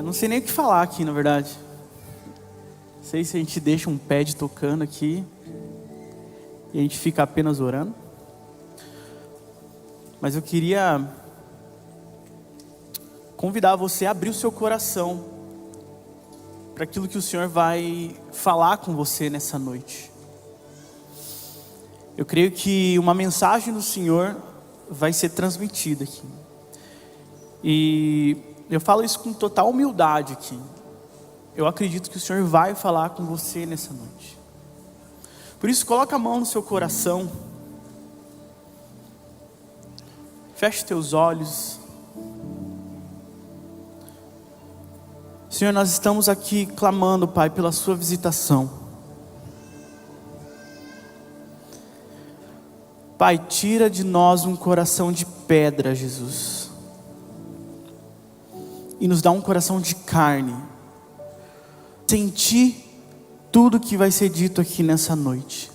Não sei nem o que falar aqui, na verdade. Não sei se a gente deixa um pad tocando aqui e a gente fica apenas orando. Mas eu queria convidar você a abrir o seu coração para aquilo que o Senhor vai falar com você nessa noite. Eu creio que uma mensagem do Senhor vai ser transmitida aqui. E eu falo isso com total humildade aqui. Eu acredito que o Senhor vai falar com você nessa noite. Por isso, coloca a mão no seu coração. Feche teus olhos. Senhor, nós estamos aqui clamando, Pai, pela sua visitação. Pai, tira de nós um coração de pedra, Jesus, e nos dá um coração de carne. Sentir tudo que vai ser dito aqui nessa noite.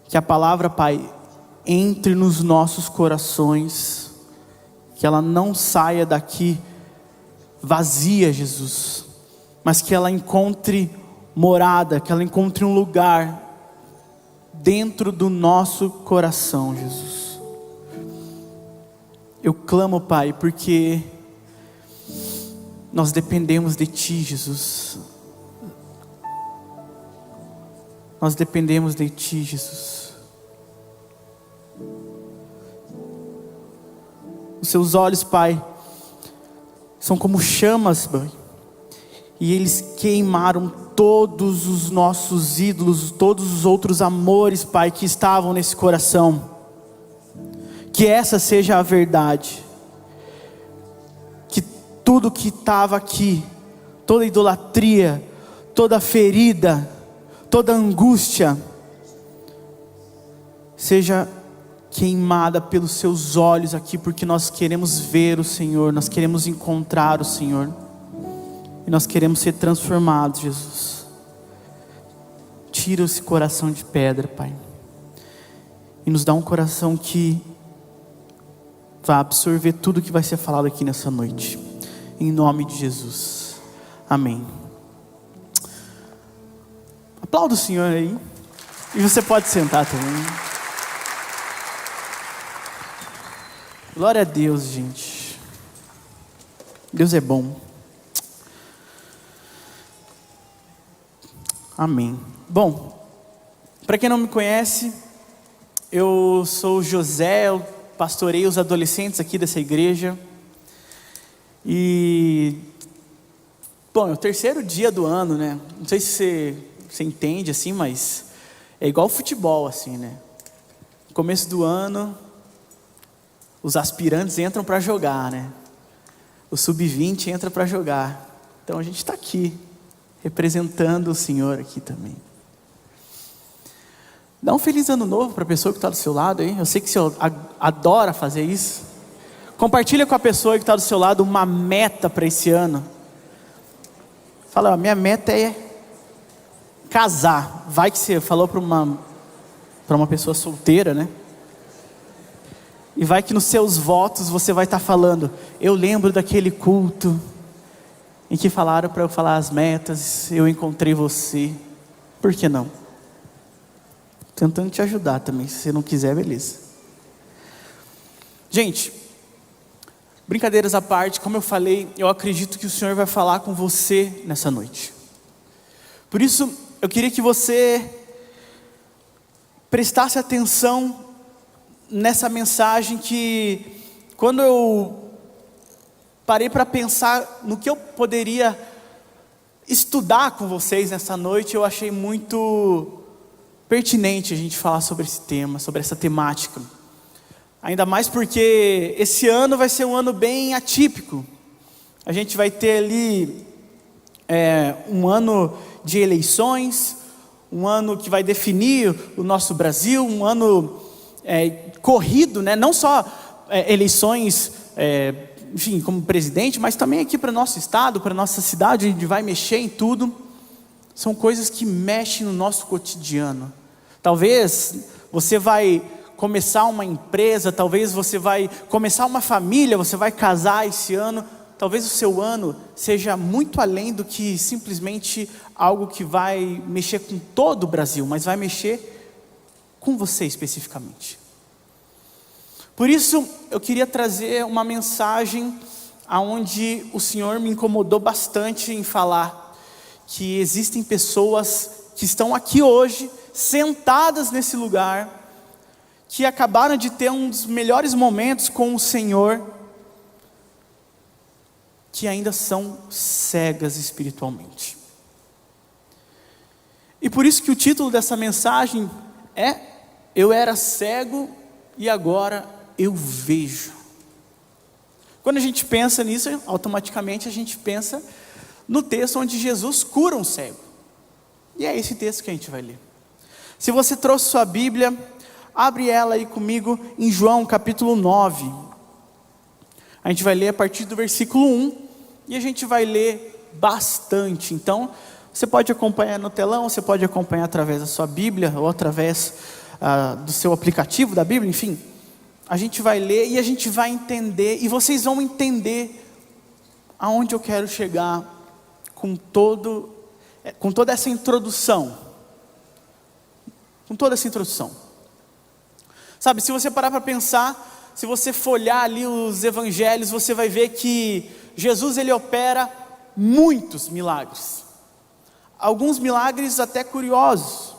Que a palavra, Pai, entre nos nossos corações, que ela não saia daqui vazia, Jesus, mas que ela encontre morada, que ela encontre um lugar dentro do nosso coração, Jesus. Eu clamo, Pai, porque nós dependemos de Ti, Jesus. Nós dependemos de Ti, Jesus. Os Seus olhos, Pai, são como chamas, Pai, e eles queimaram todos os nossos ídolos, todos os outros amores, Pai, que estavam nesse coração. Que essa seja a verdade. Que tudo que estava aqui, toda idolatria, toda ferida, toda angústia, seja queimada pelos Seus olhos aqui, porque nós queremos ver o Senhor, nós queremos encontrar o Senhor, e nós queremos ser transformados, Jesus. Tira esse coração de pedra, Pai, e nos dá um coração que vai absorver tudo que vai ser falado aqui nessa noite, em nome de Jesus, amém. Aplauda o Senhor aí, e você pode sentar também. Glória a Deus, gente. Deus é bom. Amém. Bom, para quem não me conhece, eu sou o José, eu pastorei os adolescentes aqui dessa igreja. E, bom, é o terceiro dia do ano, né? Não sei se você entende assim, mas é igual futebol, assim, né? No começo do ano, os aspirantes entram para jogar, né? O sub-20 entra para jogar. Então a gente está aqui, representando o Senhor aqui também. Dá um feliz ano novo para a pessoa que está do seu lado aí. Eu sei que você adora fazer isso. Compartilha com a pessoa que está do seu lado uma meta para esse ano. Fala, minha meta é casar. Vai que você falou para uma pessoa solteira, né? E vai que nos seus votos você vai estar falando, eu lembro daquele culto em que falaram para eu falar as metas, eu encontrei você. Por que não? Tentando te ajudar também, se você não quiser, beleza. Gente, brincadeiras à parte, como eu falei, eu acredito que o Senhor vai falar com você nessa noite. Por isso, eu queria que você prestasse atenção nessa mensagem que, quando eu parei para pensar no que eu poderia estudar com vocês nessa noite, eu achei muito pertinente a gente falar sobre esse tema, sobre essa temática. Ainda mais porque esse ano vai ser um ano bem atípico. A gente vai ter ali um ano de eleições, um ano que vai definir o nosso Brasil, um ano corrido, né? Não só eleições, enfim, como presidente, mas também aqui para o nosso estado, para a nossa cidade, a gente vai mexer em tudo. São coisas que mexem no nosso cotidiano. Talvez você vai começar uma empresa, talvez você vai começar uma família, você vai casar esse ano. Talvez o seu ano seja muito além do que simplesmente algo que vai mexer com todo o Brasil, mas vai mexer com você especificamente. Por isso, eu queria trazer uma mensagem onde o Senhor me incomodou bastante em falar que existem pessoas que estão aqui hoje, sentadas nesse lugar, que acabaram de ter um dos melhores momentos com o Senhor, que ainda são cegas espiritualmente. E por isso que o título dessa mensagem é: eu era cego e agora eu vejo. Quando a gente pensa nisso, automaticamente a gente pensa no texto onde Jesus cura um cego. E é esse texto que a gente vai ler. Se você trouxe sua Bíblia, abre ela aí comigo em João capítulo 9. A gente vai ler a partir do versículo 1 e a gente vai ler bastante. Então, você pode acompanhar no telão, você pode acompanhar através da sua Bíblia ou através do seu aplicativo da Bíblia, enfim. A gente vai ler e a gente vai entender, e vocês vão entender aonde eu quero chegar com toda essa introdução. Com toda essa introdução. Sabe, se você parar para pensar, se você folhear ali os evangelhos, você vai ver que Jesus ele opera muitos milagres. Alguns milagres até curiosos.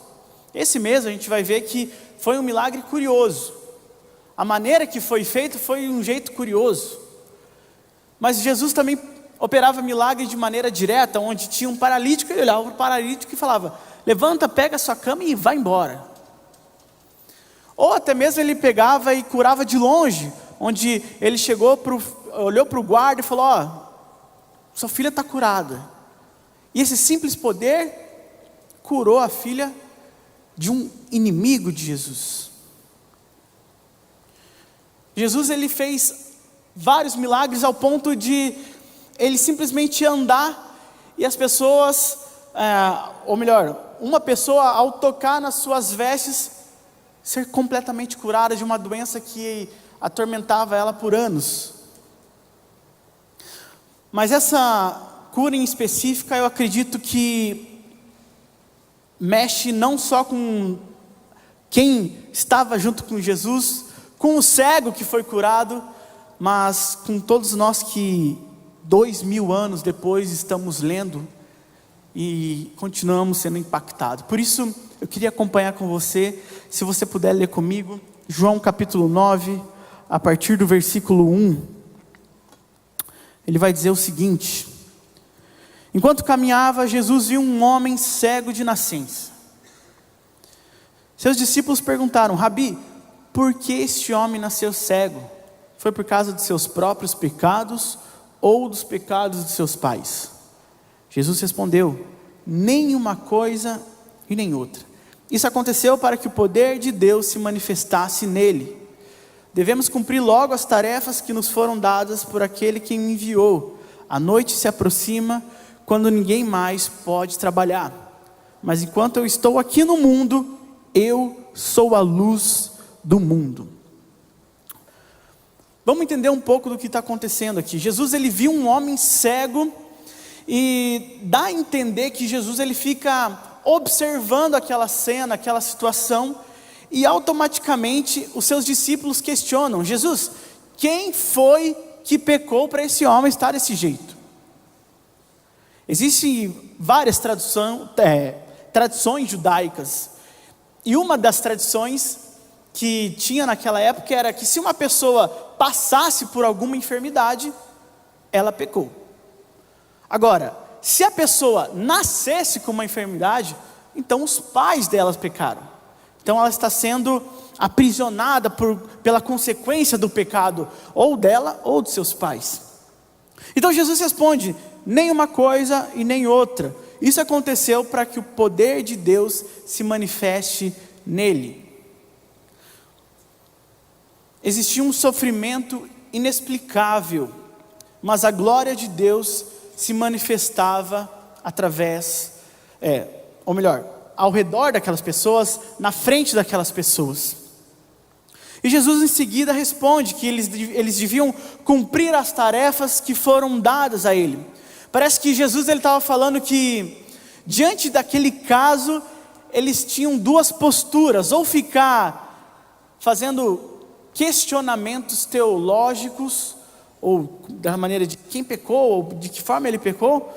Esse mesmo a gente vai ver que foi um milagre curioso. A maneira que foi feito foi um jeito curioso. Mas Jesus também operava milagres de maneira direta, onde tinha um paralítico, ele olhava para o paralítico e falava: levanta, pega a sua cama e vai embora. Ou até mesmo ele pegava e curava de longe, onde ele olhou para o guarda e falou: ó, sua filha está curada. E esse simples poder curou a filha de um inimigo de Jesus. Jesus ele fez vários milagres ao ponto de ele simplesmente andar e as pessoas, ou melhor, uma pessoa ao tocar nas suas vestes, ser completamente curada de uma doença que atormentava ela por anos. Mas essa cura em específica, eu acredito que mexe não só com quem estava junto com Jesus, com o cego que foi curado, mas com todos nós que 2000 anos depois estamos lendo e continuamos sendo impactados. Por isso eu queria acompanhar com você, se você puder ler comigo, João capítulo 9, a partir do versículo 1, ele vai dizer o seguinte: enquanto caminhava, Jesus viu um homem cego de nascença. Seus discípulos perguntaram: Rabi, por que este homem nasceu cego? Foi por causa de seus próprios pecados ou dos pecados de seus pais? Jesus respondeu: nem uma coisa e nem outra. Isso aconteceu para que o poder de Deus se manifestasse nele. Devemos cumprir logo as tarefas que nos foram dadas por aquele que me enviou. A noite se aproxima, quando ninguém mais pode trabalhar. Mas enquanto eu estou aqui no mundo, eu sou a luz do mundo. Vamos entender um pouco do que está acontecendo aqui. Jesus ele viu um homem cego e dá a entender que Jesus ele fica observando aquela cena, aquela situação, e automaticamente os seus discípulos questionam: Jesus, quem foi que pecou para esse homem estar desse jeito? Existem várias tradições judaicas, e uma das tradições que tinha naquela época era que se uma pessoa passasse por alguma enfermidade, ela pecou. Agora, se a pessoa nascesse com uma enfermidade, então os pais delas pecaram. Então ela está sendo aprisionada pela consequência do pecado, ou dela ou dos seus pais. Então Jesus responde: nem uma coisa e nem outra. Isso aconteceu para que o poder de Deus se manifeste nele. Existia um sofrimento inexplicável, mas a glória de Deus se manifestava através, ou melhor, ao redor daquelas pessoas, na frente daquelas pessoas. E Jesus em seguida responde que eles deviam cumprir as tarefas que foram dadas a ele. Parece que Jesus estava falando que, diante daquele caso, eles tinham duas posturas: ou ficar fazendo questionamentos teológicos, ou da maneira de quem pecou, ou de que forma ele pecou,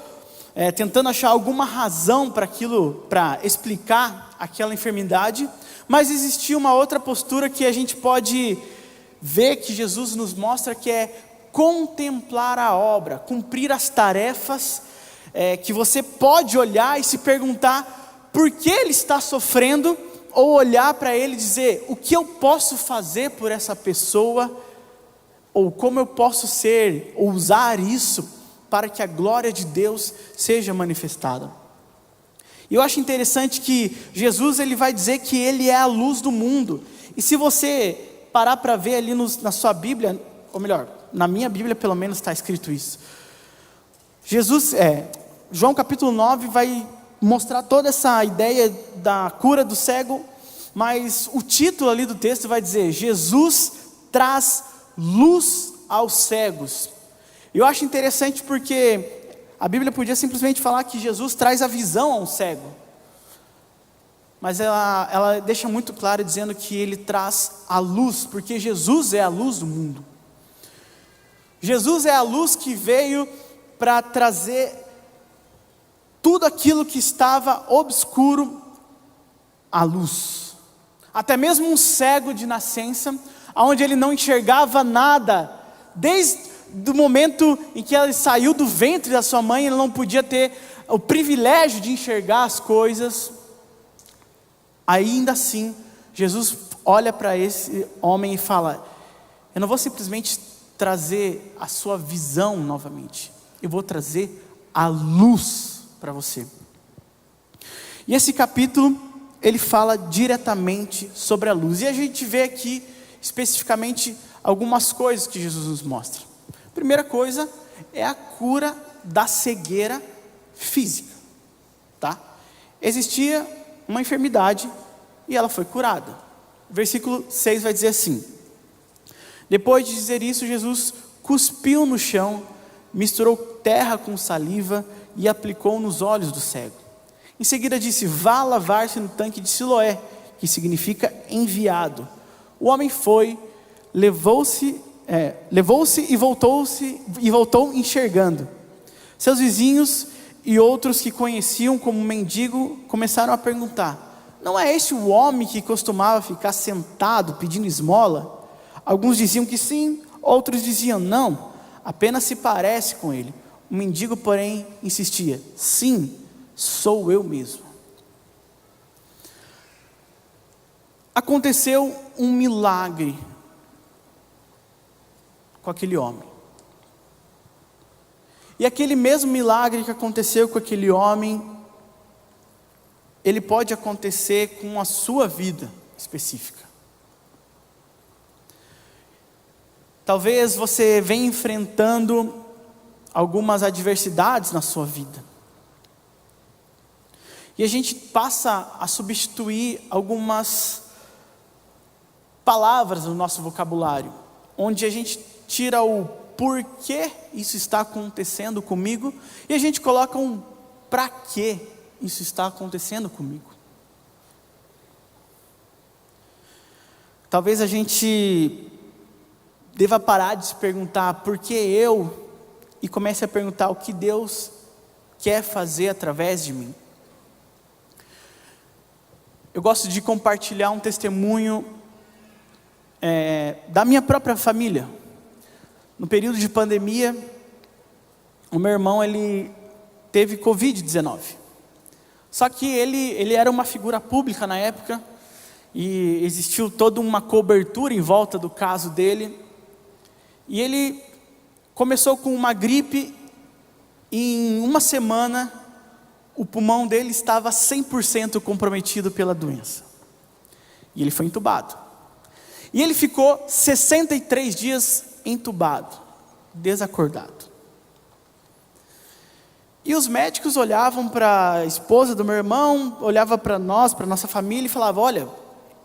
tentando achar alguma razão para aquilo, para explicar aquela enfermidade. Mas existia uma outra postura que a gente pode ver que Jesus nos mostra, que é contemplar a obra, cumprir as tarefas, que você pode olhar e se perguntar por que ele está sofrendo, ou olhar para ele e dizer: o que eu posso fazer por essa pessoa, ou como eu posso ser, ou usar isso para que a glória de Deus seja manifestada. E eu acho interessante que Jesus ele vai dizer que ele é a luz do mundo. E se você parar para ver ali na sua Bíblia, ou melhor, na minha Bíblia pelo menos está escrito isso. João capítulo 9 vai mostrar toda essa ideia da cura do cego, mas o título ali do texto vai dizer: Jesus traz luz aos cegos. Eu acho interessante porque a Bíblia podia simplesmente falar que Jesus traz a visão ao cego, mas ela deixa muito claro dizendo que ele traz a luz, porque Jesus é a luz do mundo. Jesus é a luz que veio para trazer tudo aquilo que estava obscuro à luz. Até mesmo um cego de nascença, onde ele não enxergava nada, desde do momento em que ele saiu do ventre da sua mãe, ele não podia ter o privilégio de enxergar as coisas. Ainda assim, Jesus olha para esse homem e fala: eu não vou simplesmente trazer a sua visão novamente, eu vou trazer a luz para você. E esse capítulo, ele fala diretamente sobre a luz, e a gente vê aqui, especificamente, algumas coisas que Jesus nos mostra. A primeira coisa é a cura da cegueira física, tá? Existia uma enfermidade e ela foi curada. Versículo 6 vai dizer assim: depois de dizer isso, Jesus cuspiu no chão, misturou terra com saliva e aplicou nos olhos do cego. Em seguida disse: vá lavar-se no tanque de Siloé, que significa enviado. O homem foi, levou-se e voltou enxergando. Seus vizinhos e outros que conheciam como mendigo começaram a perguntar: não é esse o homem que costumava ficar sentado pedindo esmola? Alguns diziam que sim, outros diziam não, apenas se parece com ele. O mendigo, porém, insistia: sim, sou eu mesmo. Aconteceu um milagre com aquele homem. E aquele mesmo milagre que aconteceu com aquele homem, ele pode acontecer com a sua vida específica. Talvez você venha enfrentando algumas adversidades na sua vida, e a gente passa a substituir algumas palavras no nosso vocabulário, onde a gente tira o porquê isso está acontecendo comigo, e a gente coloca um para que isso está acontecendo comigo. Talvez a gente deva parar de se perguntar por que eu, e comece a perguntar o que Deus quer fazer através de mim. Eu gosto de compartilhar um testemunho da minha própria família. No período de pandemia, o meu irmão ele teve Covid-19. Só que ele era uma figura pública na época, e existiu toda uma cobertura em volta do caso dele. E ele começou com uma gripe, e em uma semana o pulmão dele estava 100% comprometido pela doença. E ele foi entubado. E ele ficou 63 dias entubado, desacordado. E os médicos olhavam para a esposa do meu irmão, olhavam para nós, para a nossa família, e falavam: olha,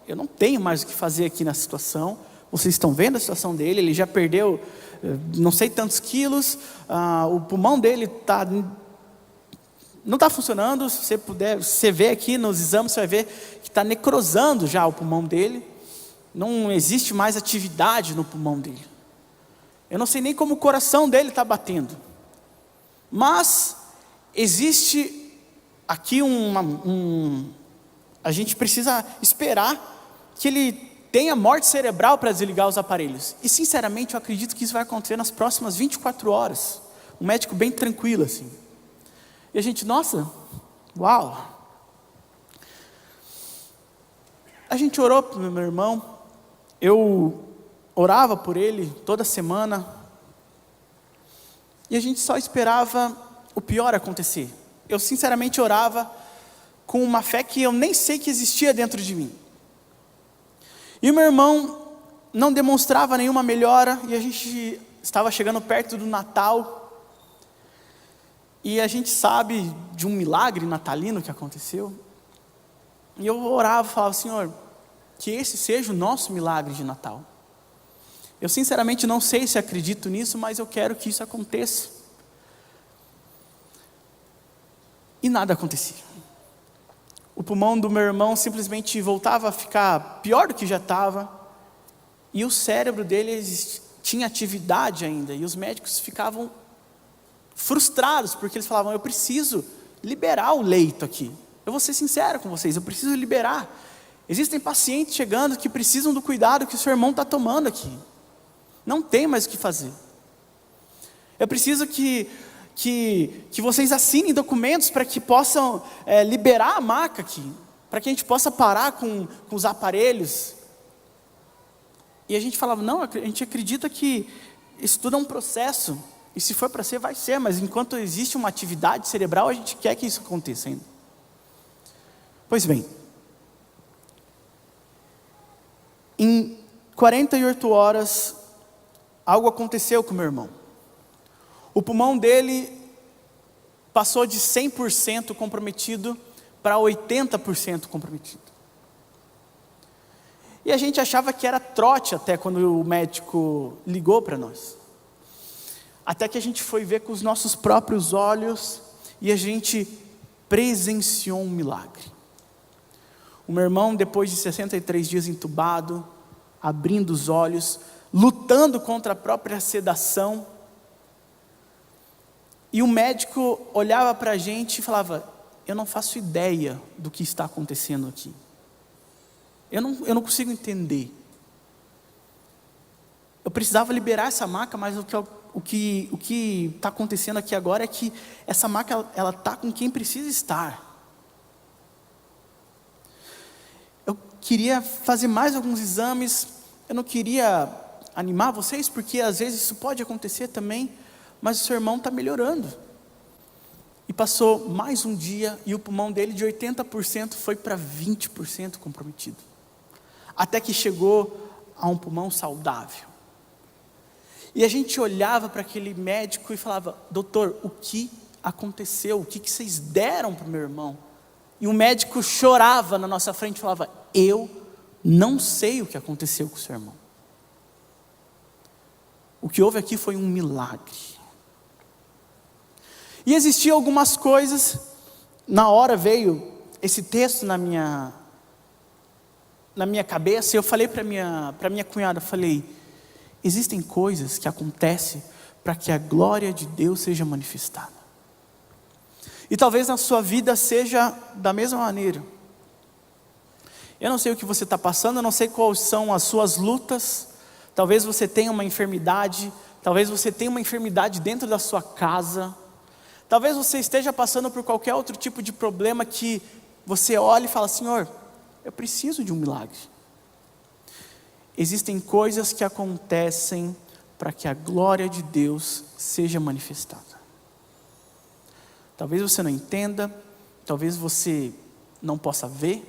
eu não tenho mais o que fazer aqui na situação, Vocês estão vendo a situação dele, ele já perdeu não sei tantos quilos, o pulmão dele não está funcionando. Se você puder, você vê aqui nos exames, você vai ver que está necrosando já o pulmão dele. Não existe mais atividade no pulmão dele. Eu não sei nem como o coração dele está batendo. Mas existe aqui a gente precisa esperar que ele tenha morte cerebral para desligar os aparelhos. E sinceramente eu acredito que isso vai acontecer nas próximas 24 horas. Um médico bem tranquilo assim. E a gente, nossa, uau. A gente orou para o meu irmão. Eu orava por ele toda semana. E a gente só esperava o pior acontecer. Eu sinceramente orava com uma fé que eu nem sei que existia dentro de mim. E o meu irmão não demonstrava nenhuma melhora, e a gente estava chegando perto do Natal, e a gente sabe de um milagre natalino que aconteceu, e eu orava e falava, Senhor, que esse seja o nosso milagre de Natal. Eu sinceramente não sei se acredito nisso, mas eu quero que isso aconteça. E nada acontecia. O pulmão do meu irmão simplesmente voltava a ficar pior do que já estava, e o cérebro dele tinha atividade ainda, e os médicos ficavam frustrados, porque eles falavam, eu preciso liberar o leito aqui. Eu vou ser sincero com vocês, eu preciso liberar. Existem pacientes chegando que precisam do cuidado que o seu irmão está tomando aqui. Não tem mais o que fazer. Eu preciso que vocês assinem documentos para que possam liberar a maca aqui, para que a gente possa parar com os aparelhos. E a gente falava, não, a gente acredita que isso tudo é um processo, e se for para ser, vai ser, mas enquanto existe uma atividade cerebral, a gente quer que isso aconteça ainda. Pois bem, em 48 horas, algo aconteceu com meu irmão. O pulmão dele passou de 100% comprometido para 80% comprometido. E a gente achava que era trote até quando o médico ligou para nós. Até que a gente foi ver com os nossos próprios olhos e a gente presenciou um milagre. O meu irmão, depois de 63 dias entubado, abrindo os olhos, lutando contra a própria sedação, e o médico olhava para a gente e falava, eu não faço ideia do que está acontecendo aqui. Eu não consigo entender. Eu precisava liberar essa maca, mas o que está acontecendo aqui agora é que essa maca, ela está com quem precisa estar. Eu queria fazer mais alguns exames, eu não queria animar vocês, porque às vezes isso pode acontecer também, mas o seu irmão está melhorando. E passou mais um dia, e o pulmão dele de 80% foi para 20% comprometido. Até que chegou a um pulmão saudável. E a gente olhava para aquele médico e falava, doutor, o que aconteceu? O que vocês deram para o meu irmão? E o médico chorava na nossa frente e falava, eu não sei o que aconteceu com o seu irmão. O que houve aqui foi um milagre. E existiam algumas coisas, na hora veio esse texto na minha cabeça, e eu falei para minha cunhada, falei, existem coisas que acontecem para que a glória de Deus seja manifestada. E talvez na sua vida seja da mesma maneira. Eu não sei o que você está passando, eu não sei quais são as suas lutas, talvez você tenha uma enfermidade, talvez você tenha uma enfermidade dentro da sua casa, talvez você esteja passando por qualquer outro tipo de problema que você olha e fala, Senhor, eu preciso de um milagre. Existem coisas que acontecem para que a glória de Deus seja manifestada. Talvez você não entenda, talvez você não possa ver,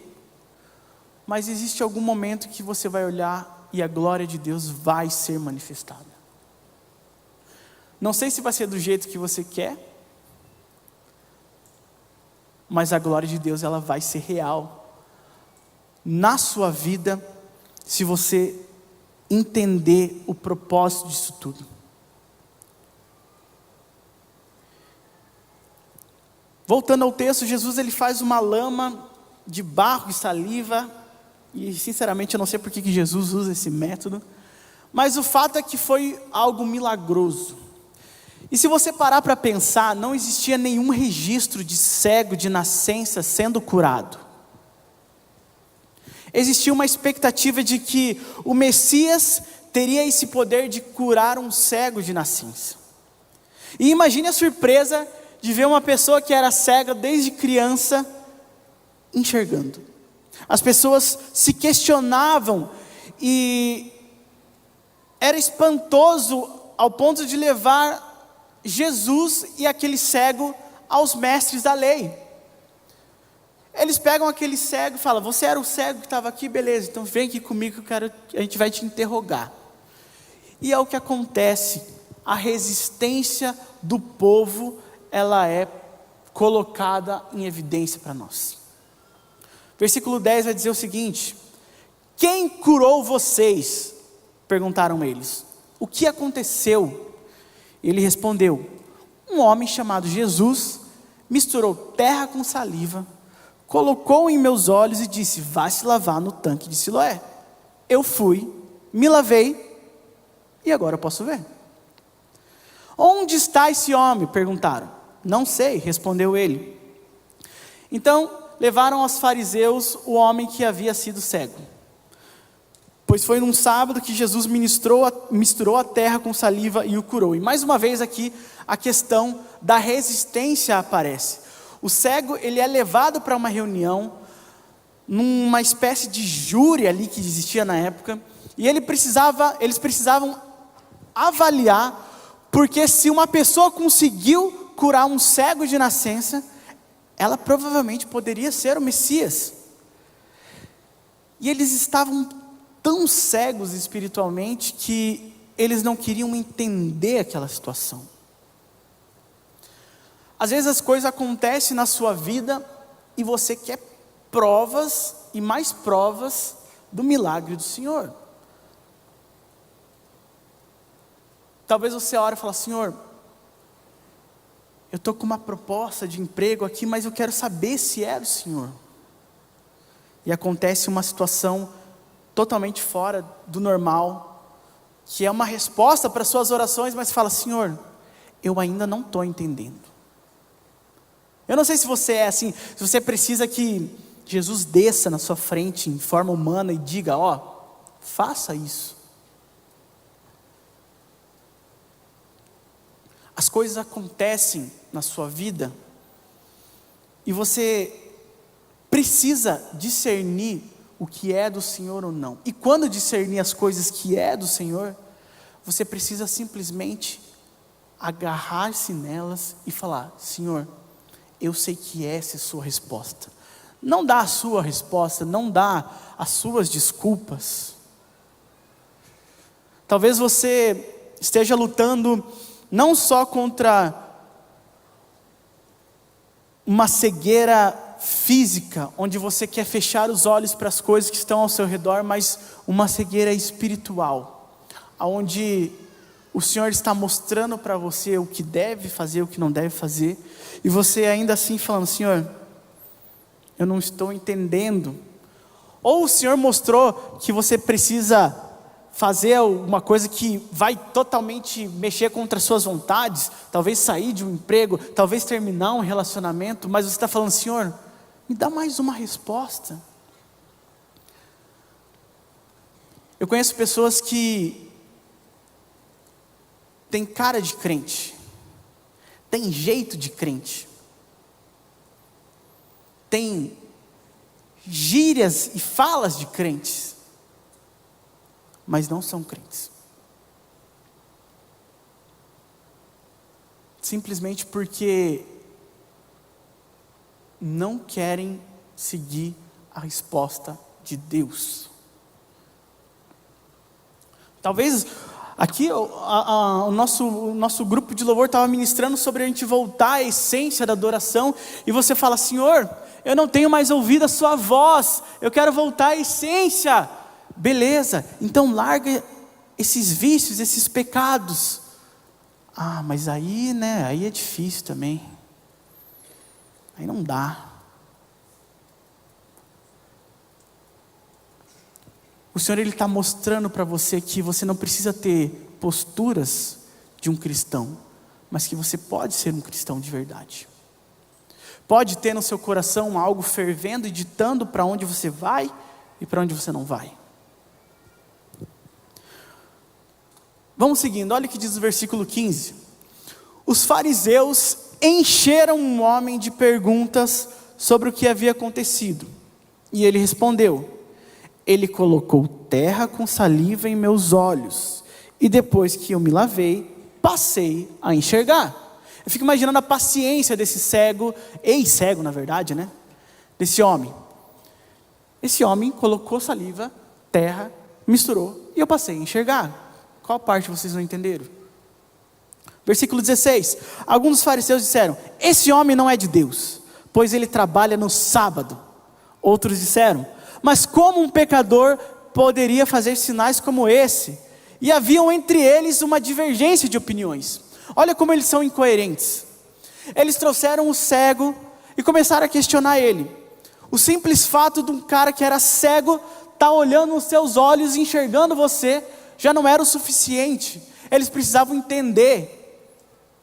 mas existe algum momento que você vai olhar e a glória de Deus vai ser manifestada. Não sei se vai ser do jeito que você quer, mas a glória de Deus, ela vai ser real na sua vida, se você entender o propósito disso tudo. Voltando ao texto, Jesus ele faz uma lama de barro e saliva, e sinceramente eu não sei por que Jesus usa esse método, mas o fato é que foi algo milagroso. E se você parar para pensar, não existia nenhum registro de cego de nascença sendo curado. Existia uma expectativa de que o Messias teria esse poder de curar um cego de nascença. E imagine a surpresa de ver uma pessoa que era cega desde criança enxergando. As pessoas se questionavam e era espantoso ao ponto de levar Jesus e aquele cego aos mestres da lei. Eles pegam aquele cego e falam: você era o cego que estava aqui? Beleza, então vem aqui comigo que a gente vai te interrogar. E é o que acontece. A resistência do povo, ela é colocada em evidência para nós. Versículo 10 vai dizer o seguinte: quem curou vocês? Perguntaram eles. O que aconteceu? Ele respondeu: um homem chamado Jesus misturou terra com saliva, colocou em meus olhos e disse: vá se lavar no tanque de Siloé. Eu fui, me lavei e agora eu posso ver. Onde está esse homem? Perguntaram. Não sei, respondeu ele. Então levaram aos fariseus o homem que havia sido cego. Pois foi num sábado que Jesus misturou a terra com saliva e o curou. E mais uma vez aqui a questão da resistência aparece. O cego ele é levado para uma reunião, numa espécie de júri ali que existia na época, e eles precisavam avaliar, porque se uma pessoa conseguiu curar um cego de nascença, ela provavelmente poderia ser o Messias. E eles estavam tão cegos espiritualmente que eles não queriam entender aquela situação. Às vezes as coisas acontecem na sua vida e você quer provas e mais provas do milagre do Senhor. Talvez você ore e fale: Senhor, eu estou com uma proposta de emprego aqui, mas eu quero saber se é do Senhor. E acontece uma situação totalmente fora do normal, que é uma resposta para suas orações, mas fala: Senhor, eu ainda não estou entendendo. Eu não sei se você é assim, se você precisa que Jesus desça na sua frente em forma humana e diga: faça isso. As coisas acontecem na sua vida e você precisa discernir o que é do Senhor ou não. E quando discernir as coisas que é do Senhor, você precisa simplesmente agarrar-se nelas e falar: Senhor, eu sei que essa é a sua resposta. Não dá a sua resposta, não dá as suas desculpas. Talvez você esteja lutando não só contra uma cegueira física, onde você quer fechar os olhos para as coisas que estão ao seu redor, mas uma cegueira espiritual, onde o Senhor está mostrando para você o que deve fazer, o que não deve fazer, e você ainda assim falando: Senhor, eu não estou entendendo. Ou o Senhor mostrou que você precisa fazer uma coisa que vai totalmente mexer contra as suas vontades, talvez sair de um emprego, talvez terminar um relacionamento, mas você está falando: Senhor, me dá mais uma resposta. Eu conheço pessoas que têm cara de crente, têm jeito de crente, têm gírias e falas de crentes, mas não são crentes. Simplesmente porque não querem seguir a resposta de Deus. Talvez aqui o nosso grupo de louvor estava ministrando sobre a gente voltar à essência da adoração, e você fala: Senhor, eu não tenho mais ouvido a sua voz, eu quero voltar à essência. Beleza, então larga esses vícios, esses pecados. Ah, mas aí, né, aí é difícil também. Aí não dá. O Senhor, Ele está mostrando para você que você não precisa ter posturas de um cristão, mas que você pode ser um cristão de verdade. Pode ter no seu coração algo fervendo e ditando para onde você vai e para onde você não vai. Vamos seguindo, olha o que diz o versículo 15. Os fariseus encheram um homem de perguntas sobre o que havia acontecido. E ele respondeu: ele colocou terra com saliva em meus olhos, e depois que eu me lavei, passei a enxergar. Eu fico imaginando a paciência desse cego, ex-cego na verdade, né? Desse homem. Esse homem colocou saliva, terra, misturou, e eu passei a enxergar. Qual parte vocês não entenderam? Versículo 16. Alguns dos fariseus disseram: esse homem não é de Deus, pois ele trabalha no sábado. Outros disseram: mas como um pecador poderia fazer sinais como esse? E haviam entre eles uma divergência de opiniões. Olha como eles são incoerentes. Eles trouxeram o cego e começaram a questionar ele. O simples fato de um cara que era cego estar olhando nos seus olhos e enxergando você já não era o suficiente. Eles precisavam entender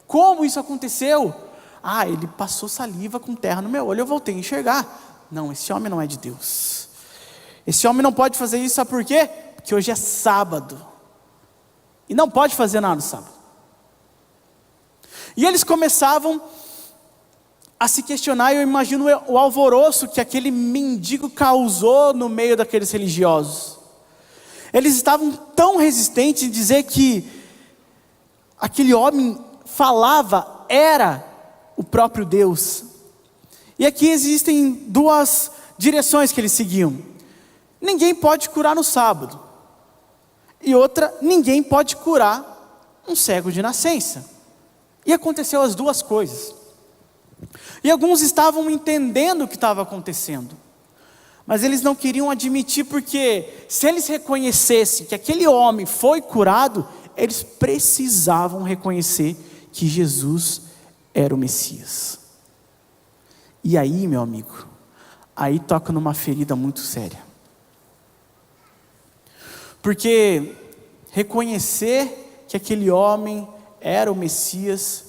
como isso aconteceu. Ah, ele passou saliva com terra no meu olho, eu voltei a enxergar. Não, esse homem não é de Deus. Esse homem não pode fazer isso, sabe por quê? Porque hoje é sábado. E não pode fazer nada no sábado. E eles começavam a se questionar, e eu imagino o alvoroço que aquele mendigo causou no meio daqueles religiosos. Eles estavam tão resistentes em dizer que aquele homem falava, era o próprio Deus. E aqui existem duas direções que eles seguiam. Ninguém pode curar no sábado. E outra, ninguém pode curar um cego de nascença. E aconteceu as duas coisas. E alguns estavam entendendo o que estava acontecendo, mas eles não queriam admitir, porque se eles reconhecessem que aquele homem foi curado, eles precisavam reconhecer que Jesus era o Messias. E aí, meu amigo, aí toca numa ferida muito séria. Porque reconhecer que aquele homem era o Messias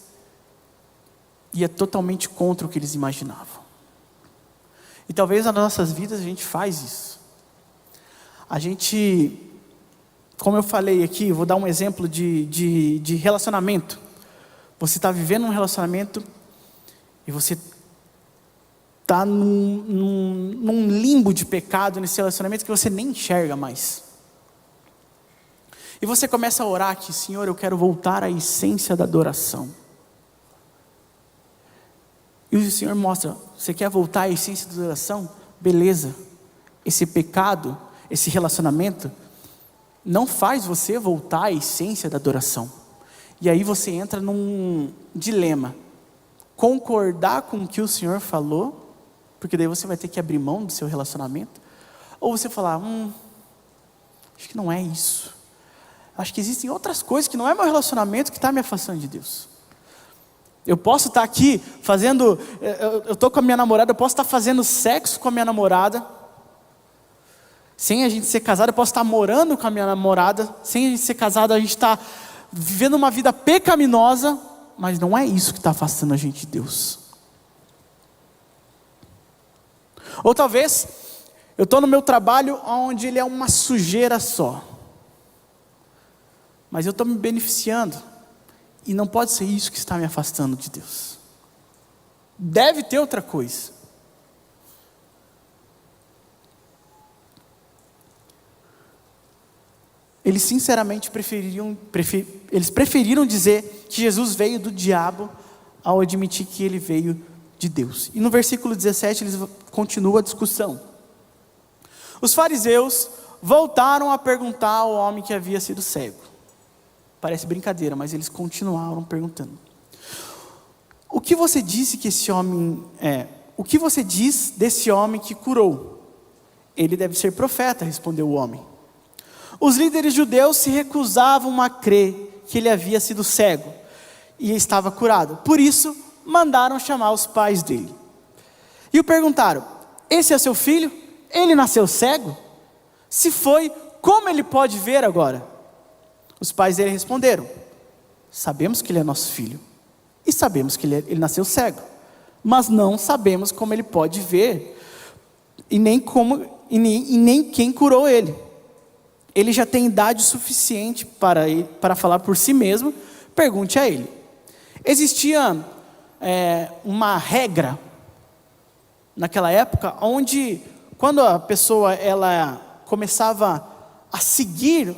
ia totalmente contra o que eles imaginavam. E talvez nas nossas vidas a gente faz isso. A gente, como eu falei aqui, vou dar um exemplo de relacionamento. Você está vivendo um relacionamento e você está num limbo de pecado nesse relacionamento que você nem enxerga mais. E você começa a orar que: Senhor, eu quero voltar à essência da adoração. E o Senhor mostra: você quer voltar à essência da adoração? Beleza. Esse pecado, esse relacionamento, não faz você voltar à essência da adoração. E aí você entra num dilema: concordar com o que o Senhor falou, porque daí você vai ter que abrir mão do seu relacionamento, ou você falar: acho que não é isso. Acho que existem outras coisas que não é meu relacionamento que está me afastando de Deus. Eu posso estar aqui fazendo, eu estou com a minha namorada, eu posso estar fazendo sexo com a minha namorada, sem a gente ser casado. Eu posso estar morando com a minha namorada, sem a gente ser casado, a gente está vivendo uma vida pecaminosa, mas não é isso que está afastando a gente de Deus. Ou talvez, eu estou no meu trabalho onde ele é uma sujeira só, mas eu estou me beneficiando, e não pode ser isso que está me afastando de Deus. Deve ter outra coisa. Eles sinceramente preferiram dizer que Jesus veio do diabo, ao admitir que ele veio de Deus. E no versículo 17 eles continuam a discussão. Os fariseus voltaram a perguntar ao homem que havia sido cego. Parece brincadeira, mas eles continuaram perguntando: o que você disse que esse homem é? O que você diz desse homem que curou? Ele deve ser profeta, respondeu o homem. Os líderes judeus se recusavam a crer que ele havia sido cego e estava curado. Por isso, mandaram chamar os pais dele. E o perguntaram: esse é seu filho? Ele nasceu cego? Se foi, como ele pode ver agora? Os pais dele responderam: sabemos que ele é nosso filho e sabemos que ele nasceu cego, mas não sabemos como ele pode ver e nem quem curou ele. Ele já tem idade suficiente para falar por si mesmo. Pergunte a ele. Existia uma regra naquela época, onde quando a pessoa ela começava a seguir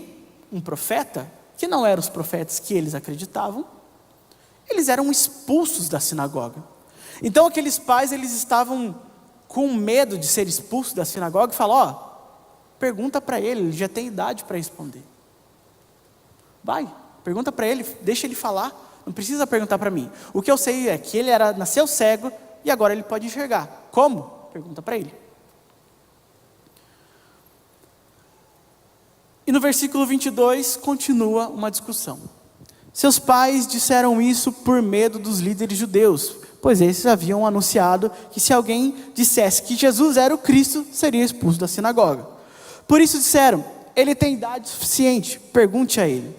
um profeta, que não eram os profetas que eles acreditavam, eles eram expulsos da sinagoga. Então aqueles pais, eles estavam com medo de ser expulsos da sinagoga e falaram: pergunta para ele já tem idade para responder. Vai, pergunta para ele, deixa ele falar, não precisa perguntar para mim. O que eu sei é que ele nasceu cego e agora ele pode enxergar. Como? Pergunta para ele. E no versículo 22 continua uma discussão. Seus pais disseram isso por medo dos líderes judeus, pois esses haviam anunciado que se alguém dissesse que Jesus era o Cristo, seria expulso da sinagoga. Por isso disseram: ele tem idade suficiente, pergunte a ele.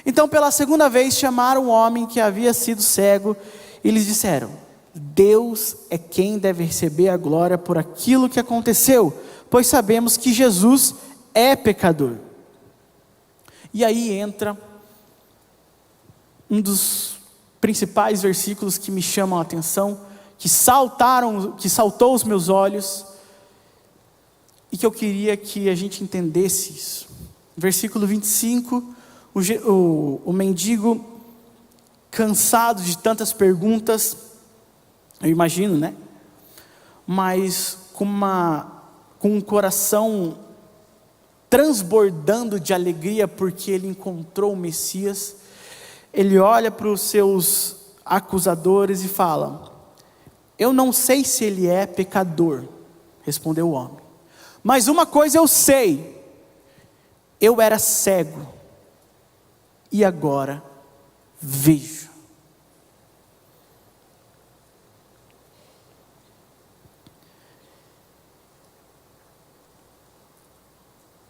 Então pela segunda vez chamaram o homem que havia sido cego e lhes disseram: Deus é quem deve receber a glória por aquilo que aconteceu, pois sabemos que Jesus é pecador. E aí entra um dos principais versículos que me chamam a atenção, que saltou os meus olhos, e que eu queria que a gente entendesse isso. Versículo 25, o mendigo, cansado de tantas perguntas, eu imagino, né? Mas com um coração transbordando de alegria, porque ele encontrou o Messias, ele olha para os seus acusadores e fala: eu não sei se ele é pecador, respondeu o homem, mas uma coisa eu sei, eu era cego, e agora vejo.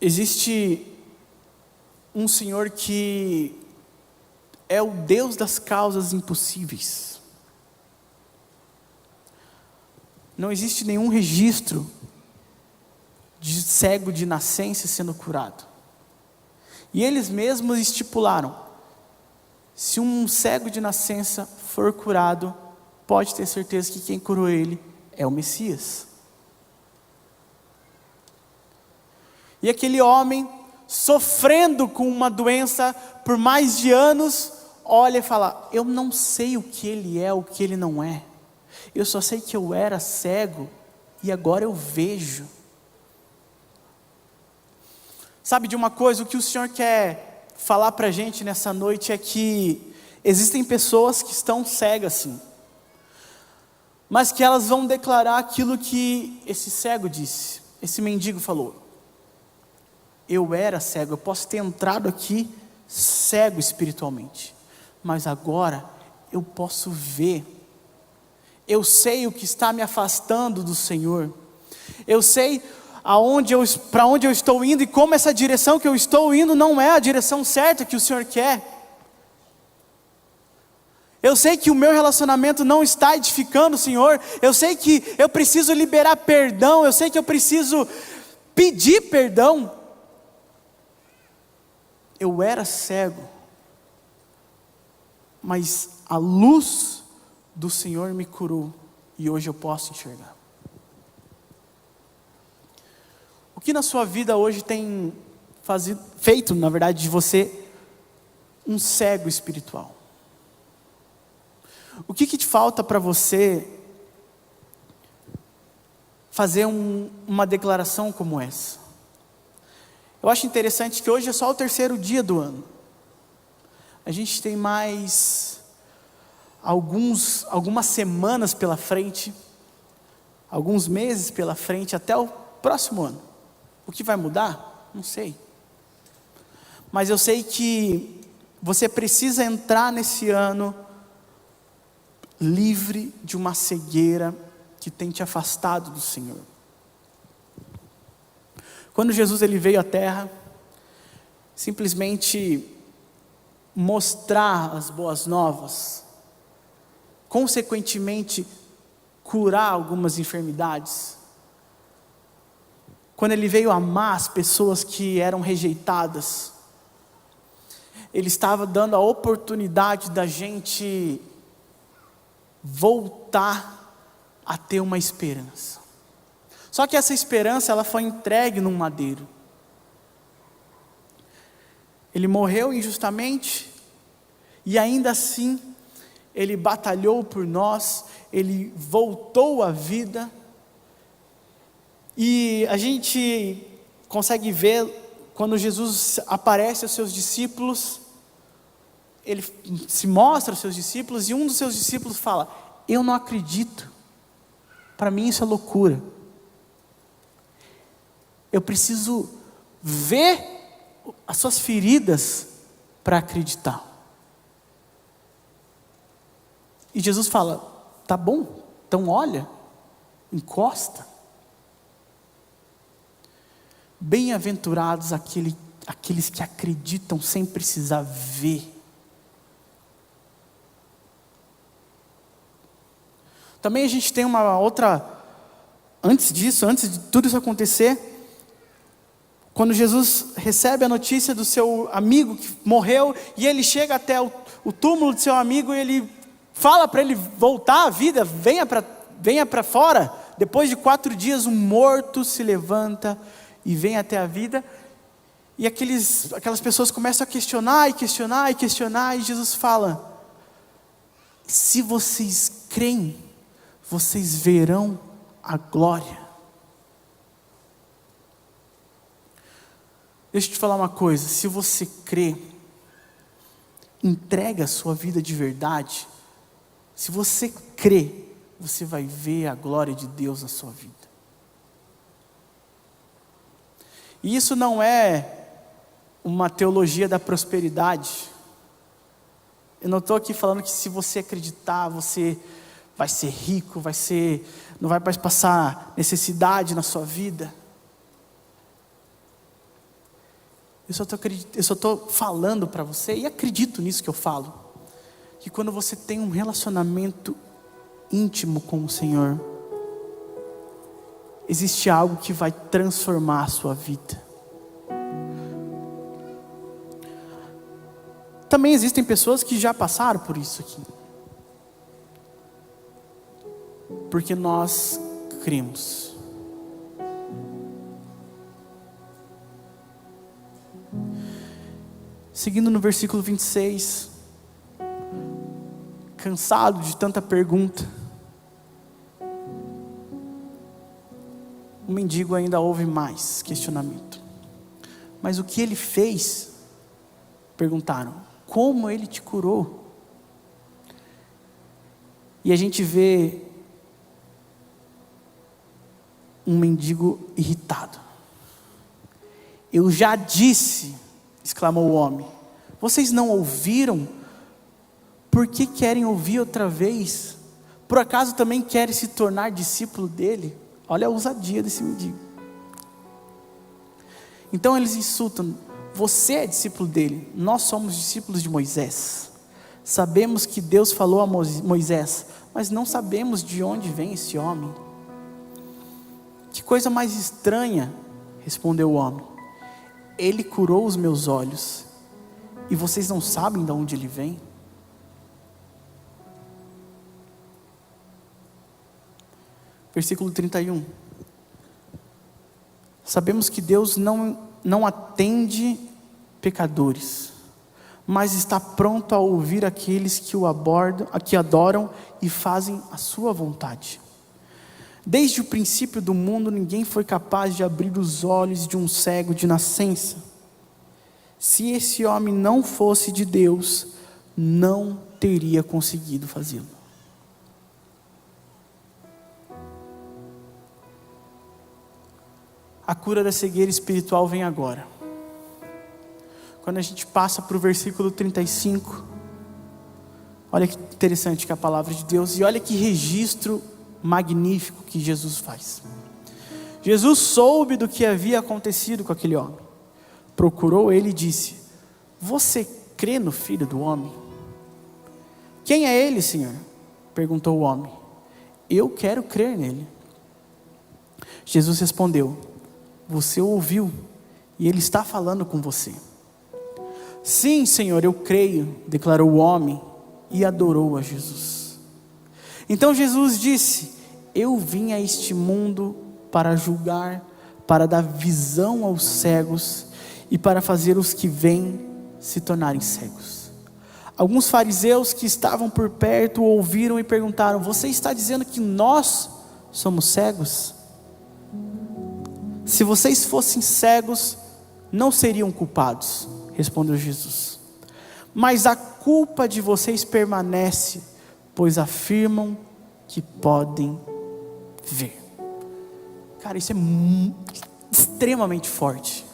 Existe um Senhor que é o Deus das causas impossíveis. Não existe nenhum registro de cego de nascença sendo curado. E eles mesmos estipularam: se um cego de nascença for curado, pode ter certeza que quem curou ele é o Messias. E aquele homem, sofrendo com uma doença por mais de anos, olha e fala: eu não sei o que ele é, o que ele não é. Eu só sei que eu era cego e agora eu vejo. Sabe de uma coisa, o que o Senhor quer falar para a gente nessa noite é que existem pessoas que estão cegas sim, mas que elas vão declarar aquilo que esse cego disse, esse mendigo falou: eu era cego, eu posso ter entrado aqui cego espiritualmente, mas agora eu posso ver. Eu sei o que está me afastando do Senhor. Eu sei para onde eu estou indo, e como essa direção que eu estou indo não é a direção certa que o Senhor quer. Eu sei que o meu relacionamento não está edificando o Senhor. Eu sei que eu preciso liberar perdão. Eu sei que eu preciso pedir perdão. Eu era cego, mas a luz do Senhor me curou e hoje eu posso enxergar. O que na sua vida hoje tem feito, na verdade, de você um cego espiritual? O que te falta para você fazer uma declaração como essa? Eu acho interessante que hoje é só o 3º dia do ano. A gente tem mais algumas semanas pela frente, alguns meses pela frente, até o próximo ano. O que vai mudar? Não sei. mas eu sei que você precisa entrar nesse ano livre de uma cegueira que tem te afastado do Senhor. Quando Jesus ele veio à terra, simplesmente mostrar as boas novas, consequentemente curar algumas enfermidades. Quando ele veio amar as pessoas que eram rejeitadas, ele estava dando a oportunidade da gente voltar a ter uma esperança. Só que essa esperança ela foi entregue num madeiro. Ele morreu injustamente e ainda assim ele batalhou por nós, ele voltou à vida. E a gente consegue ver quando Jesus aparece aos seus discípulos, ele se mostra aos seus discípulos e um dos seus discípulos fala: eu não acredito, para mim isso é loucura, eu preciso ver as suas feridas para acreditar. E Jesus fala: tá bom, então olha, encosta. Bem-aventurados aqueles que acreditam sem precisar ver. Também a gente tem uma outra, antes de tudo isso acontecer, quando Jesus recebe a notícia do seu amigo que morreu, e ele chega até o túmulo do seu amigo, e ele fala para ele voltar à vida, venha para fora. Depois de 4 dias, um morto se levanta e vem até a vida, e aquelas pessoas começam a questionar, e Jesus fala: se vocês creem, vocês verão a glória. Deixa eu te falar uma coisa, se você crê, entrega a sua vida de verdade, se você crê, você vai ver a glória de Deus na sua vida. E isso não é uma teologia da prosperidade. Eu não estou aqui falando que se você acreditar, você vai ser rico, não vai mais passar necessidade na sua vida. Eu só estou falando para você, e acredito nisso que eu falo, que quando você tem um relacionamento íntimo com o Senhor, existe algo que vai transformar a sua vida. Também existem pessoas que já passaram por isso aqui, porque nós cremos. Seguindo no versículo 26, cansado de tanta pergunta, o mendigo ainda ouve mais questionamento. Mas o que ele fez? Perguntaram: como ele te curou? E a gente vê um mendigo irritado. Eu já disse, exclamou o homem, vocês não ouviram? Por que querem ouvir outra vez? Por acaso também querem se tornar discípulo dele? Olha a ousadia desse mendigo. Então eles insultam: você é discípulo dele, nós somos discípulos de Moisés. Sabemos que Deus falou a Moisés, mas não sabemos de onde vem esse homem. Que coisa mais estranha, respondeu o homem. Ele curou os meus olhos, e vocês não sabem de onde ele vem? Versículo 31. Sabemos que Deus não atende pecadores, mas está pronto a ouvir aqueles que adoram e fazem a sua vontade. Desde o princípio do mundo, ninguém foi capaz de abrir os olhos de um cego de nascença. Se esse homem não fosse de Deus, não teria conseguido fazê-lo. A cura da cegueira espiritual vem agora. quando a gente passa para o versículo 35, olha que interessante que é a palavra de Deus, e olha que registro magnífico que Jesus faz. Jesus soube do que havia acontecido com aquele homem, procurou ele e disse: você crê no Filho do Homem? Quem é ele, Senhor? Perguntou o homem. Eu quero crer nele. Jesus respondeu: você o ouviu, e ele está falando com você. Sim, Senhor, eu creio, declarou o homem, e adorou a Jesus. Então Jesus disse: eu vim a este mundo para julgar, para dar visão aos cegos e para fazer os que veem se tornarem cegos. Alguns fariseus que estavam por perto ouviram e perguntaram: você está dizendo que nós somos cegos? Se vocês fossem cegos, não seriam culpados, respondeu Jesus. Mas a culpa de vocês permanece, pois afirmam que podem ver. Cara, isso é extremamente forte.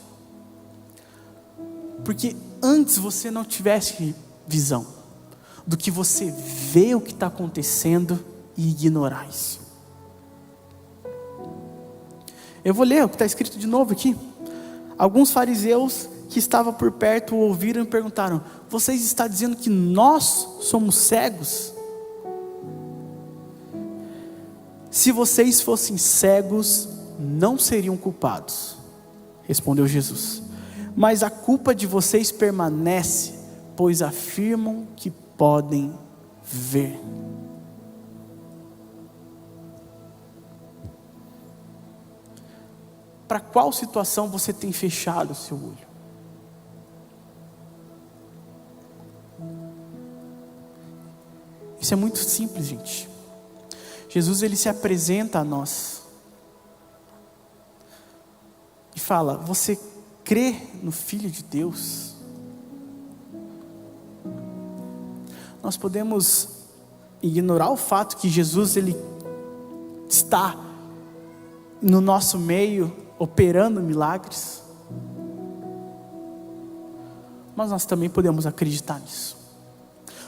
Porque antes você não tivesse visão do que você vê o que está acontecendo e ignorar isso. Eu vou ler o que está escrito de novo aqui. Alguns fariseus que estavam por perto ouviram e perguntaram: vocês estão dizendo que nós somos cegos? Se vocês fossem cegos, não seriam culpados, respondeu Jesus. Mas a culpa de vocês permanece, pois afirmam que podem ver. Para qual situação você tem fechado o seu olho? Isso é muito simples, gente. Jesus, ele se apresenta a nós e fala: você crê no Filho de Deus? Nós podemos ignorar o fato que Jesus, ele está no nosso meio, operando milagres, mas nós também podemos acreditar nisso,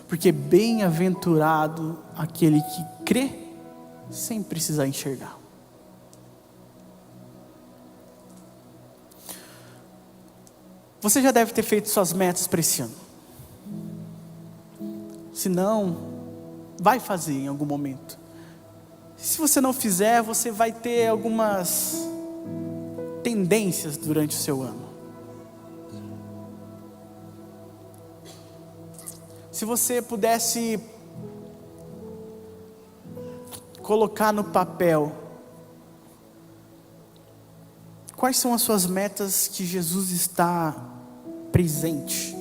porque bem-aventurado aquele que crê sem precisar enxergar. Você já deve ter feito suas metas para esse ano. Se não, vai fazer em algum momento. Se você não fizer, você vai ter algumas tendências durante o seu ano. Se você pudesse colocar no papel quais são as suas metas que Jesus está presente.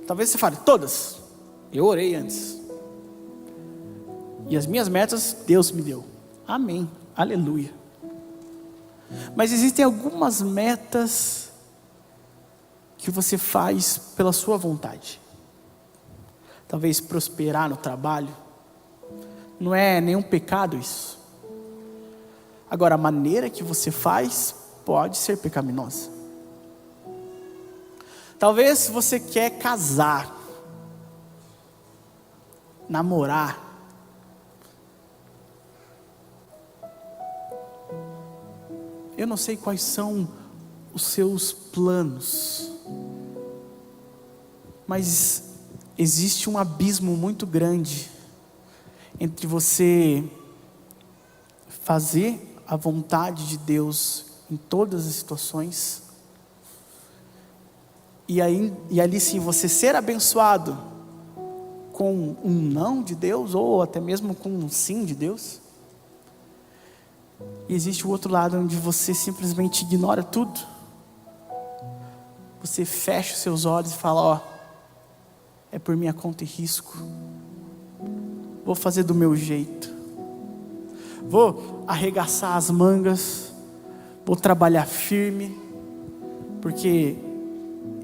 Talvez você fale: todas. Eu orei antes. E as minhas metas Deus me deu. Amém. Aleluia. Mas existem algumas metas que você faz pela sua vontade. Talvez prosperar no trabalho. Não é nenhum pecado isso. Agora, a maneira que você faz pode ser pecaminosa. Talvez você quer casar, namorar. Eu não sei quais são os seus planos, mas existe um abismo muito grande entre você fazer a vontade de Deus em todas as situações e ali sim você ser abençoado com um não de Deus ou até mesmo com um sim de Deus. E existe o outro lado onde você simplesmente ignora tudo. Você fecha os seus olhos e fala: ó, é por minha conta e risco. Vou fazer do meu jeito. Vou arregaçar as mangas. Vou trabalhar firme. Porque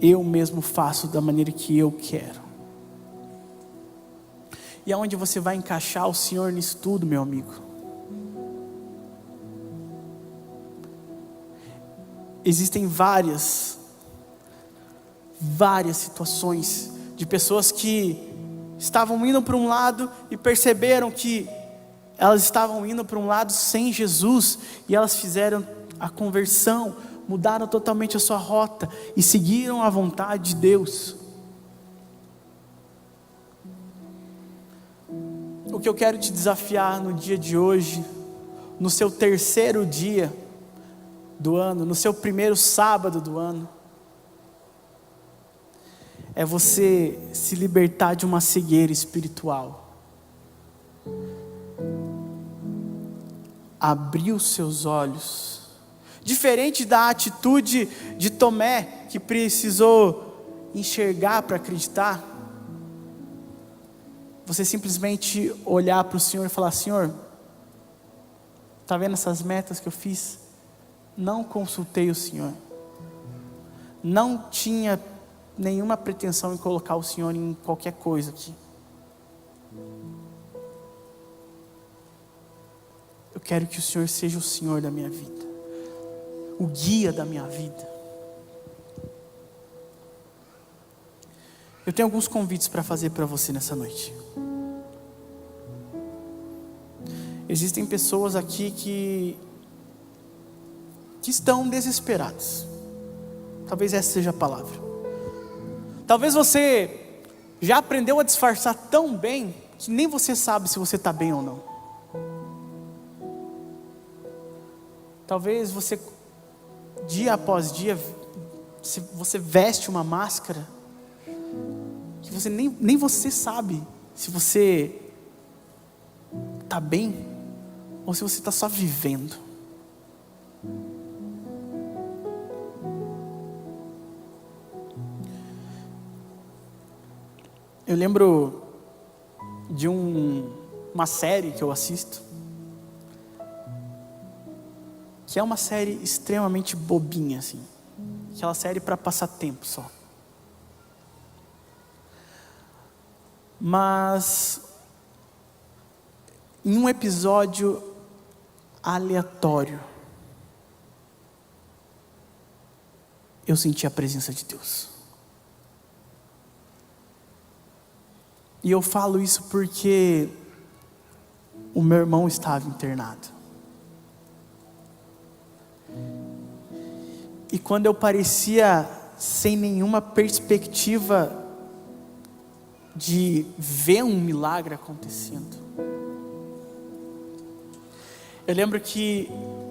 eu mesmo faço da maneira que eu quero. E aonde você vai encaixar o Senhor nisso tudo, meu amigo? Existem várias várias situações de pessoas que estavam indo para um lado e perceberam que elas estavam indo para um lado sem Jesus, e elas fizeram a conversão, mudaram totalmente a sua rota e seguiram a vontade de Deus. O que eu quero te desafiar no dia de hoje, no seu terceiro dia do ano, no seu primeiro sábado do ano, é você se libertar de uma cegueira espiritual. Abrir os seus olhos. Diferente da atitude de Tomé, que precisou enxergar para acreditar, você simplesmente olhar para o Senhor e falar: Senhor, está vendo essas metas que eu fiz? Não consultei o Senhor, não tinha nenhuma pretensão em colocar o Senhor em qualquer coisa aqui. Eu quero que o Senhor seja o Senhor da minha vida, o guia da minha vida. Eu tenho alguns convites para fazer para você nessa noite. Existem pessoas aqui que estão desesperadas. Talvez essa seja a palavra. Talvez você já aprendeu a disfarçar tão bem que nem você sabe se você está bem ou não. Talvez você, dia após dia, você veste uma máscara que você nem você sabe se você está bem ou se você está só vivendo. Eu lembro de uma série que eu assisto, que é uma série extremamente bobinha, assim. Aquela série para passar tempo só. Mas em um episódio aleatório, eu senti a presença de Deus. E eu falo isso porque o meu irmão estava internado. E quando eu parecia sem nenhuma perspectiva de ver um milagre acontecendo, eu lembro que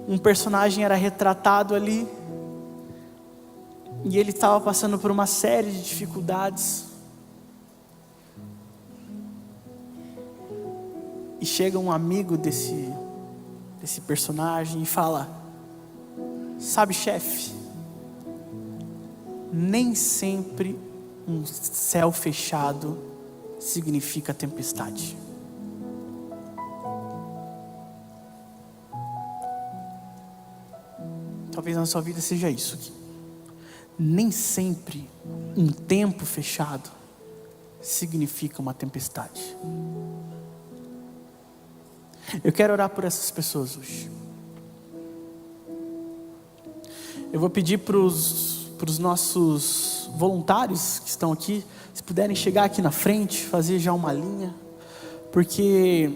um personagem era retratado ali, e ele estava passando por uma série de dificuldades. E chega um amigo desse personagem e fala: sabe, chefe, nem sempre um céu fechado significa tempestade. Talvez na sua vida seja isso aqui. Nem sempre um tempo fechado significa uma tempestade. Eu quero orar por essas pessoas hoje. Eu vou pedir para os nossos voluntários que estão aqui, se puderem chegar aqui na frente, fazer já uma linha, porque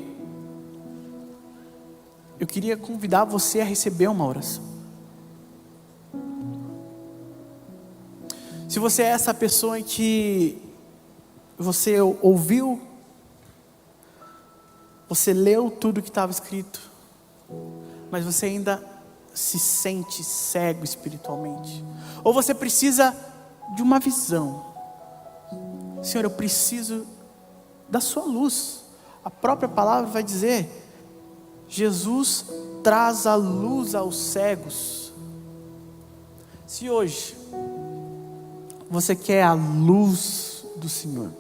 eu queria convidar você a receber uma oração. Se você é essa pessoa em que você ouviu, você leu tudo que estava escrito, mas você ainda se sente cego espiritualmente, ou você precisa de uma visão. Senhor, eu preciso da sua luz. A própria palavra vai dizer: Jesus traz a luz aos cegos. Se hoje você quer a luz do Senhor,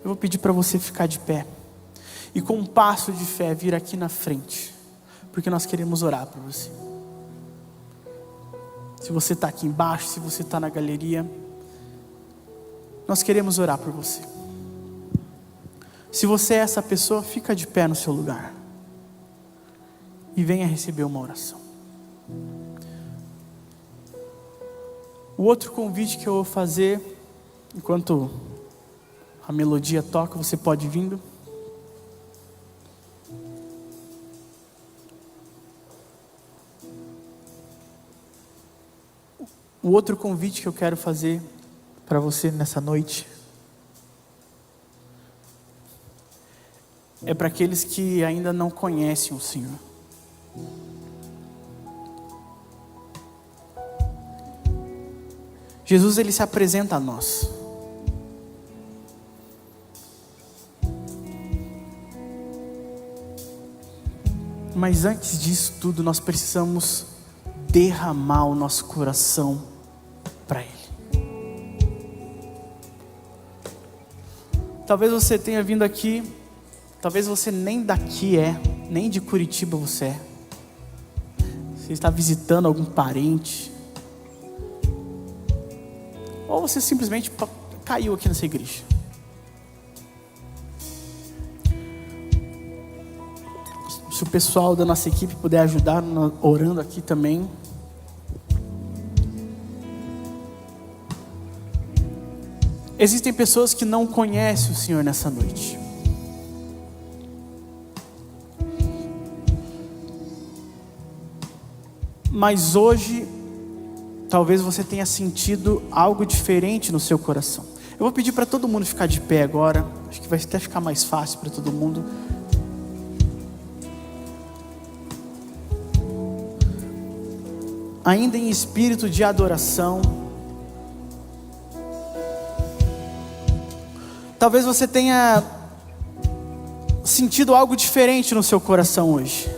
eu vou pedir para você ficar de pé e com um passo de fé vir aqui na frente, porque nós queremos orar por você. Se você está aqui embaixo, se você está na galeria, nós queremos orar por você. Se você é essa pessoa, fica de pé no seu lugar e venha receber uma oração. O outro convite que eu vou fazer, enquanto a melodia toca, você pode vindo. O outro convite que eu quero fazer para você nessa noite é para aqueles que ainda não conhecem o Senhor. Jesus, ele se apresenta a nós. Mas antes disso tudo, nós precisamos derramar o nosso coração para Ele. Talvez você tenha vindo aqui, talvez você nem daqui nem de Curitiba você é. Você está visitando algum parente, ou você simplesmente caiu aqui nessa igreja. Se o pessoal da nossa equipe puder ajudar orando aqui também. Existem pessoas que não conhecem o Senhor nessa noite. Mas hoje, talvez você tenha sentido algo diferente no seu coração. Eu vou pedir para todo mundo ficar de pé agora. Acho que vai até ficar mais fácil para todo mundo. Ainda em espírito de adoração. Talvez você tenha sentido algo diferente no seu coração hoje.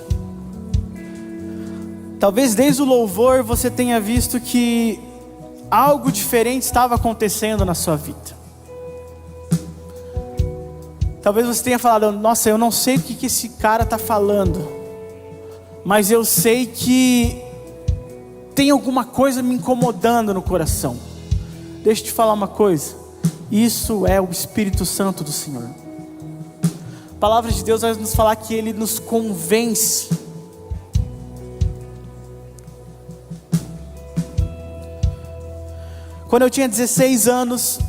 Talvez desde o louvor você tenha visto que algo diferente estava acontecendo na sua vida. Talvez você tenha falado: nossa, eu não sei o que esse cara está falando, mas eu sei que tem alguma coisa me incomodando no coração. Deixa eu te falar uma coisa. Isso é o Espírito Santo do Senhor. A palavra de Deus vai nos falar que Ele nos convence. Quando eu tinha 16 anos,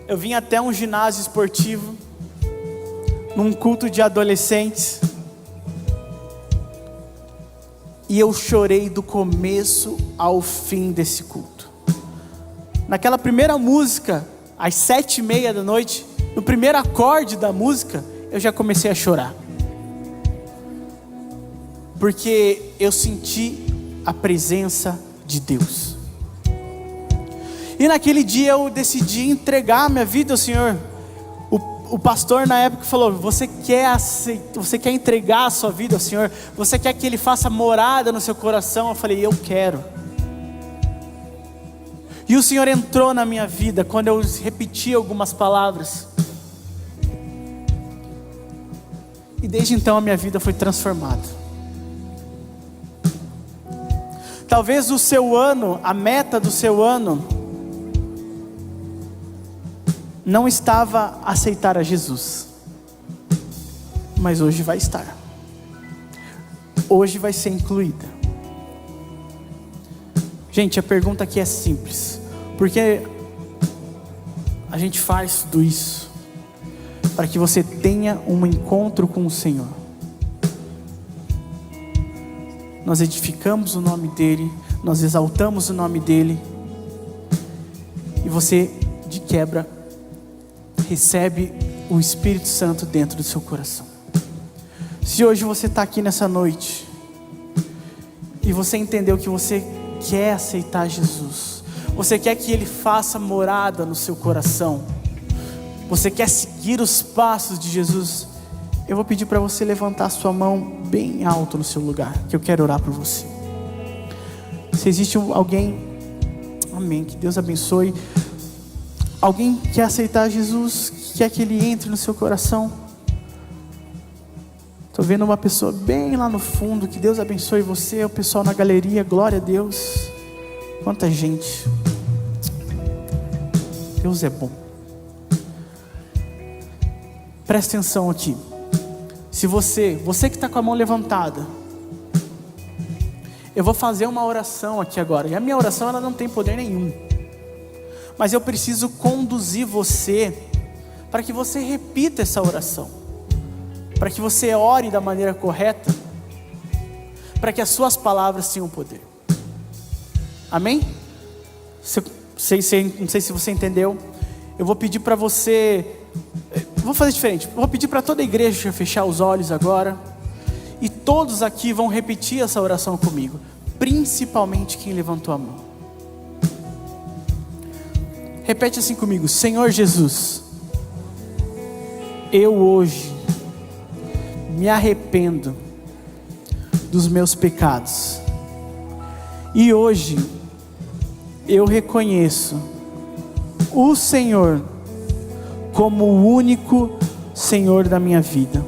eu vim até um ginásio esportivo, num culto de adolescentes, e eu chorei do começo ao fim desse culto. Naquela primeira música, às 7:30 da noite, no primeiro acorde da música, eu já comecei a chorar. Porque eu senti a presença de Deus. E naquele dia eu decidi entregar minha vida ao Senhor. O pastor na época falou: você quer entregar a sua vida ao Senhor? Você quer que Ele faça morada no seu coração? Eu falei: eu quero. E o Senhor entrou na minha vida quando eu repeti algumas palavras. E desde então a minha vida foi transformada. Talvez o seu ano, a meta do seu ano, não estava aceitar a Jesus. Mas hoje vai estar. Hoje vai ser incluída. Gente, a pergunta aqui é simples. Porque a gente faz tudo isso para que você tenha um encontro com o Senhor. Nós edificamos o nome dEle, nós exaltamos o nome dEle, e você, de quebra, recebe o Espírito Santo dentro do seu coração. Se hoje você está aqui nessa noite e você entendeu que você quer aceitar Jesus, você quer que Ele faça morada no seu coração, você quer seguir os passos de Jesus, eu vou pedir para você levantar a sua mão bem alto no seu lugar, que eu quero orar por você. Se existe alguém, amém, que Deus abençoe. Alguém que quer aceitar Jesus, que quer que Ele entre no seu coração? Estou vendo uma pessoa bem lá no fundo. Que Deus abençoe você. O pessoal na galeria, glória a Deus. Quanta gente. Deus é bom. Presta atenção aqui. Se você que está com a mão levantada, eu vou fazer uma oração aqui agora. E a minha oração, ela não tem poder nenhum. Mas eu preciso conduzir você para que você repita essa oração. Para que você ore da maneira correta. Para que as suas palavras tenham poder. Amém? Não sei se você entendeu. Eu vou pedir para você... Vou fazer diferente. Vou pedir para toda a igreja fechar os olhos agora. E todos aqui vão repetir essa oração comigo. Principalmente quem levantou a mão. Repete assim comigo. Senhor Jesus, eu hoje me arrependo dos meus pecados. E hoje eu reconheço o Senhor como o único Senhor da minha vida.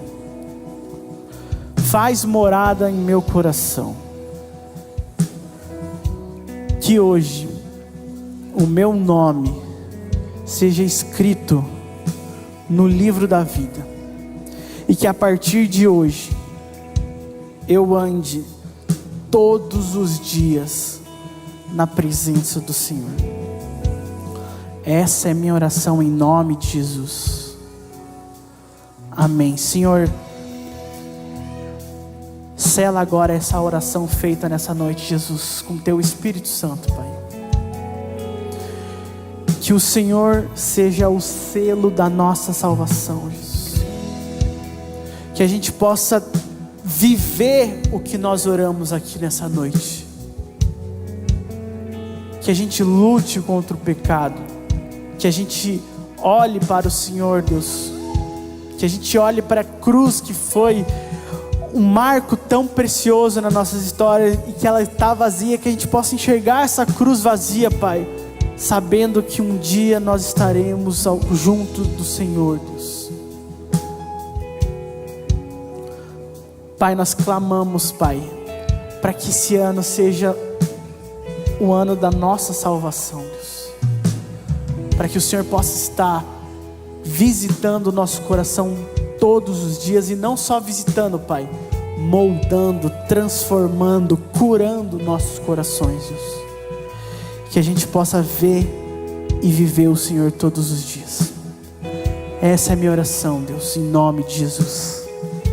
Faz morada em meu coração. Que hoje o meu nome seja escrito no livro da vida. E que a partir de hoje eu ande todos os dias na presença do Senhor. Essa é minha oração em nome de Jesus. Amém. Senhor, sela agora essa oração feita nessa noite, Jesus, com Teu Espírito Santo, Pai. Que o Senhor seja o selo da nossa salvação, Jesus. Que a gente possa viver o que nós oramos aqui nessa noite. Que a gente lute contra o pecado. Que a gente olhe para o Senhor, Deus. Que a gente olhe para a cruz que foi um marco tão precioso na nossa história e que ela está vazia, que a gente possa enxergar essa cruz vazia, Pai, sabendo que um dia nós estaremos junto do Senhor, Deus. Pai, nós clamamos, Pai, para que esse ano seja o ano da nossa salvação, Deus. Para que o Senhor possa estar visitando o nosso coração todos os dias, e não só visitando, Pai, moldando, transformando, curando nossos corações, Deus. Que a gente possa ver e viver o Senhor todos os dias. Essa é a minha oração, Deus, em nome de Jesus.